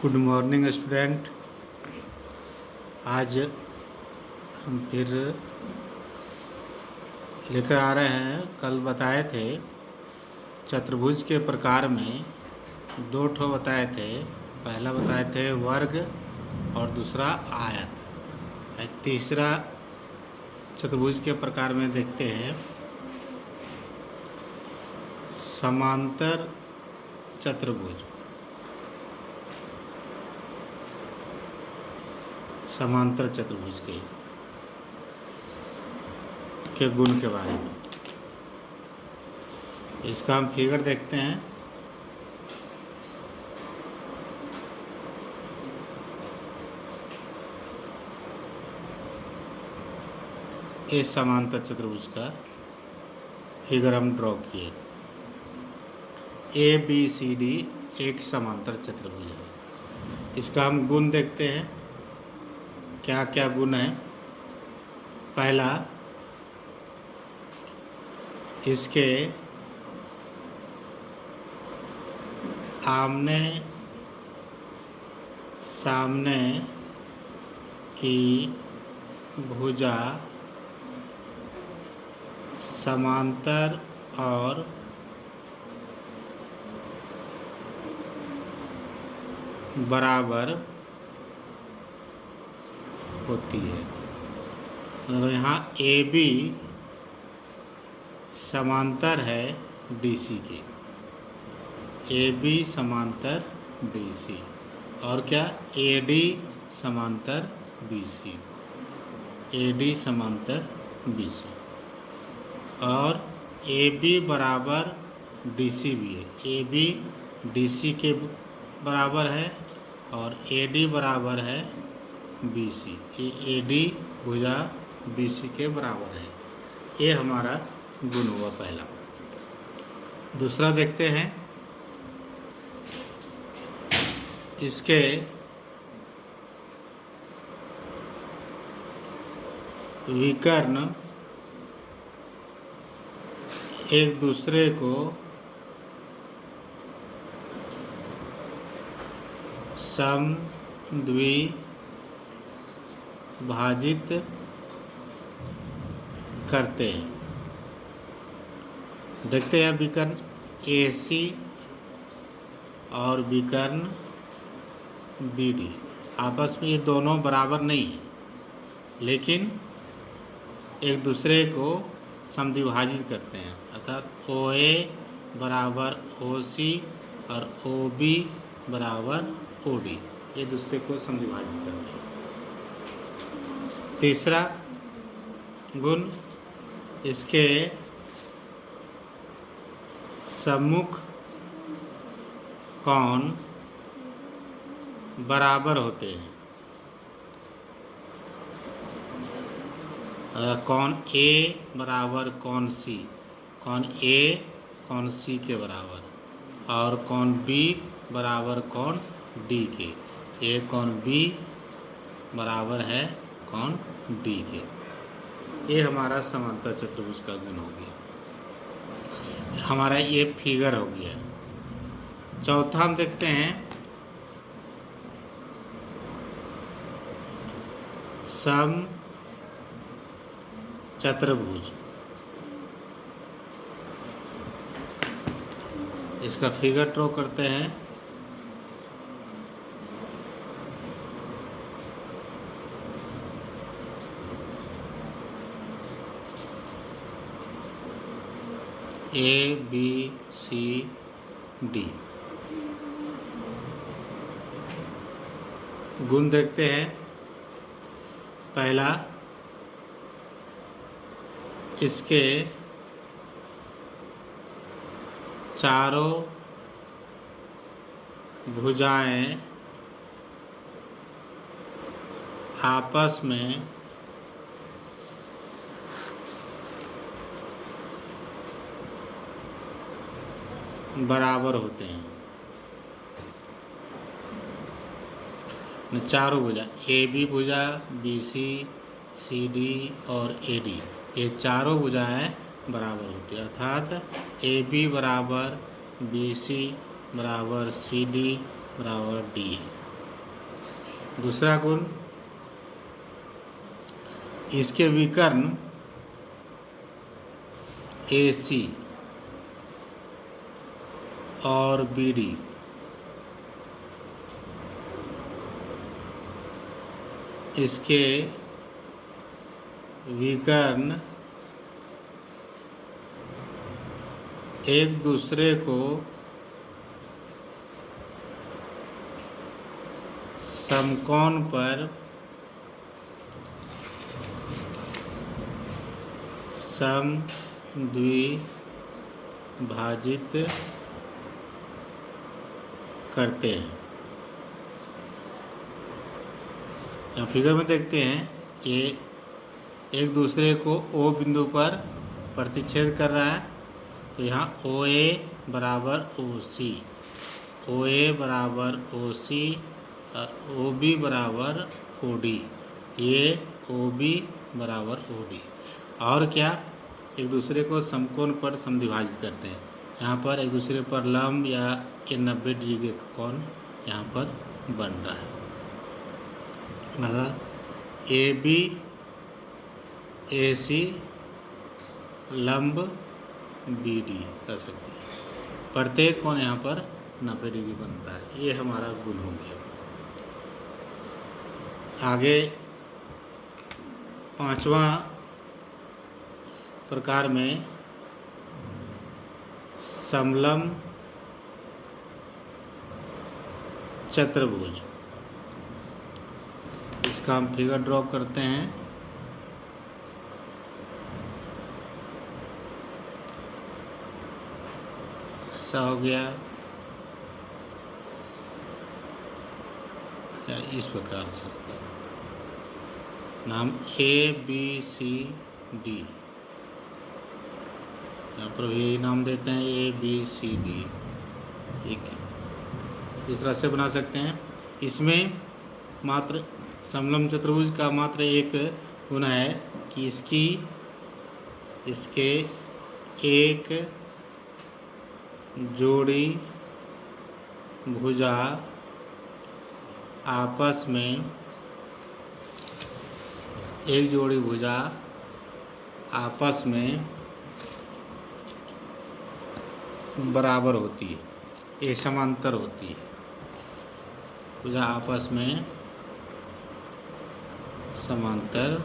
Good morning student. आज हम फिर लेकर आ रहे हैं, कल बताए थे चतुर्भुज के प्रकार में दो ठो बताए थे। पहला बताए थे वर्ग और दूसरा आयत। तीसरा चतुर्भुज के प्रकार में देखते हैं समांतर चतुर्भुज। समांतर चतुर्भुज के गुण के बारे में इसका हम फिगर देखते हैं। इस समांतर चतुर्भुज का फिगर हम ड्रॉ किए। ए बी सी डी एक समांतर चतुर्भुज है। इसका हम गुण देखते हैं, क्या क्या गुण है। पहला, इसके आमने सामने की भुजा समांतर और बराबर होती है। और यहाँ ए बी समांतर है डी सी के। ए बी समांतर डी सी। और क्या, ए डी समांतर बी सी। ए डी समांतर बी सी। और ए बी बराबर डी सी भी है। ए बी डी सी के बराबर है और ए डी बराबर है बी सी। ए डी भुजा बी सी के बराबर है। ये हमारा गुण हुआ पहला। दूसरा देखते हैं, इसके विकर्ण एक दूसरे को समद्विभाजित करते हैं। देखते हैं विकर्ण ए सी और विकर्ण बी डी आपस में ये दोनों बराबर नहीं है, लेकिन एक दूसरे को समद्विभाजित करते हैं। अर्थात ओ ए बराबर ओ सी और ओ बी बराबर ओ डी, ये दूसरे को समद्विभाजित करते हैं। तीसरा गुण, इसके सम्मुख कोण बराबर होते हैं। कोण ए बराबर कोण सी, कोण ए कोण सी के बराबर, और कोण बी बराबर कोण डी के। ए कोण बी बराबर है कोण डी के। ये हमारा समांतर चतुर्भुज का गुण हो गया। हमारा ये फिगर हो गया। चौथा हम देखते हैं सम चतुर्भुज। इसका फिगर ड्रॉ करते हैं। A B C D. गुण देखते हैं। पहला, इसके चारों भुजाएं आपस में बराबर होते हैं। चारों भुजा ए बी भुजा, बी सी, सी डी और ए डी, ये चारों भुजाएं बराबर होती है। अर्थात ए बी बराबर बी सी बराबर सी डी बराबर डी है। दूसरा गुण, इसके विकर्ण AC और BD इसके विकर्ण एक दूसरे को समकोण पर समद्विभाजित करते हैं। यहाँ फिगर में देखते हैं, ये एक दूसरे को O बिंदु पर प्रतिच्छेद कर रहा है, तो यहाँ OA बराबर OC, OA बराबर OC और OB बराबर OD, ये OB बराबर OD। और क्या, एक दूसरे को समकोण पर समद्विभाजित करते हैं। यहाँ पर एक दूसरे पर लंब या 90 डिग्री का कोण यहाँ पर बन रहा है, मतलब AB AC लंब BD कर सकते हैं। प्रत्येक कोण यहाँ पर 90 डिग्री बनता है। ये हमारा गुण हो गया। आगे पांचवा प्रकार में समलंब चतुर्भुज, इसका हम फिगर ड्रॉ करते हैं। ऐसा हो गया, या इस प्रकार से नाम ABCD, यहाँ पर भी नाम देते हैं ABCD। एक इस तरह से बना सकते हैं। इसमें मात्र समलंब चतुर्भुज का मात्र एक गुण है कि इसके एक जोड़ी भुजा आपस में बराबर होती है, ये समांतर होती है। भुजा आपस में समांतर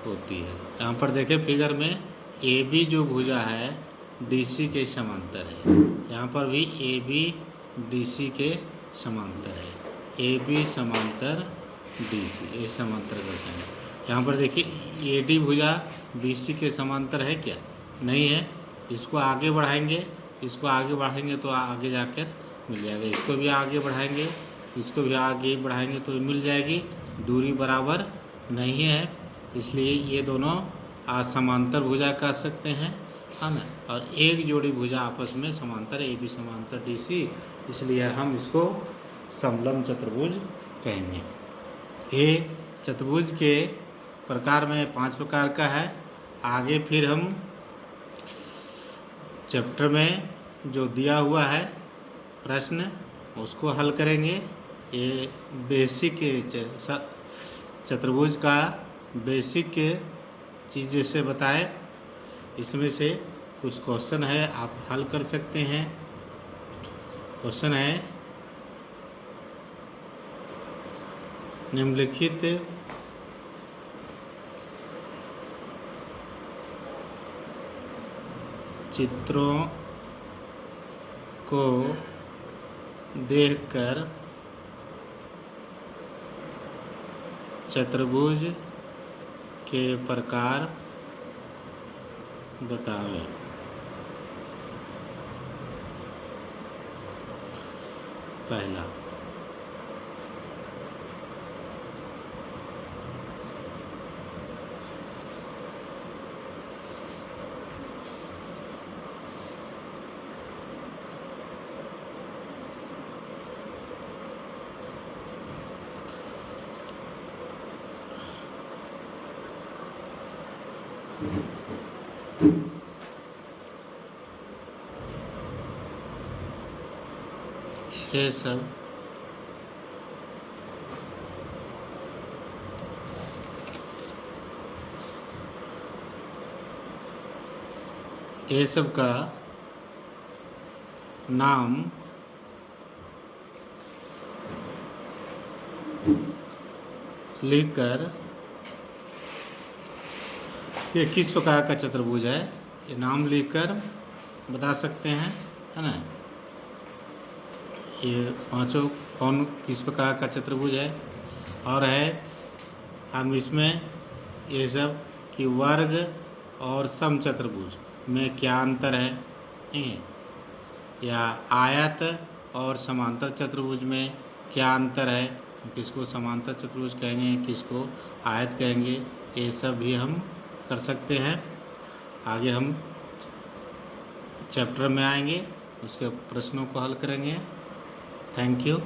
होती है। यहाँ पर देखें फिगर में AB जो भुजा है DC के समांतर है, यहाँ पर भी AB DC के समांतर है। AB समांतर DC, ये समांतर दशा है। यहाँ पर देखिए AD भुजा BC के समांतर है क्या? नहीं है। इसको आगे बढ़ाएंगे तो आगे जाकर मिल जाएगा। इसको भी आगे बढ़ाएंगे तो मिल जाएगी। दूरी बराबर नहीं है, इसलिए ये दोनों असमांतर भुजा कह सकते हैं, है ना। और एक जोड़ी भुजा आपस में समांतर, AB समांतर DC, इसलिए हम इसको समलंब चतुर्भुज कहेंगे। ये चतुर्भुज के प्रकार में 5 प्रकार का है। आगे फिर हम चैप्टर में जो दिया हुआ है प्रश्न उसको हल करेंगे। ये बेसिक चतुर्भुज का बेसिक चीज़ जैसे बताए, इसमें से कुछ क्वेश्चन है, आप हल कर सकते हैं। क्वेश्चन है, निम्नलिखित चित्रों को देखकर चतुर्भुज के प्रकार बतावें। पहला, ये सब ये सब का नाम लिखकर ये किस प्रकार का चतुर्भुज है, ये नाम लिखकर बता सकते हैं, है ना। ये पांचों कौन किस प्रकार का चतुर्भुज है। और है हम इसमें ये सब कि वर्ग और समचतुर्भुज में क्या अंतर है, या आयत और समांतर चतुर्भुज में क्या अंतर है, किसको समांतर चतुर्भुज कहेंगे, किसको आयत कहेंगे, ये सब भी हम कर सकते हैं। आगे हम चैप्टर में आएंगे, उसके प्रश्नों को हल करेंगे। Thank you.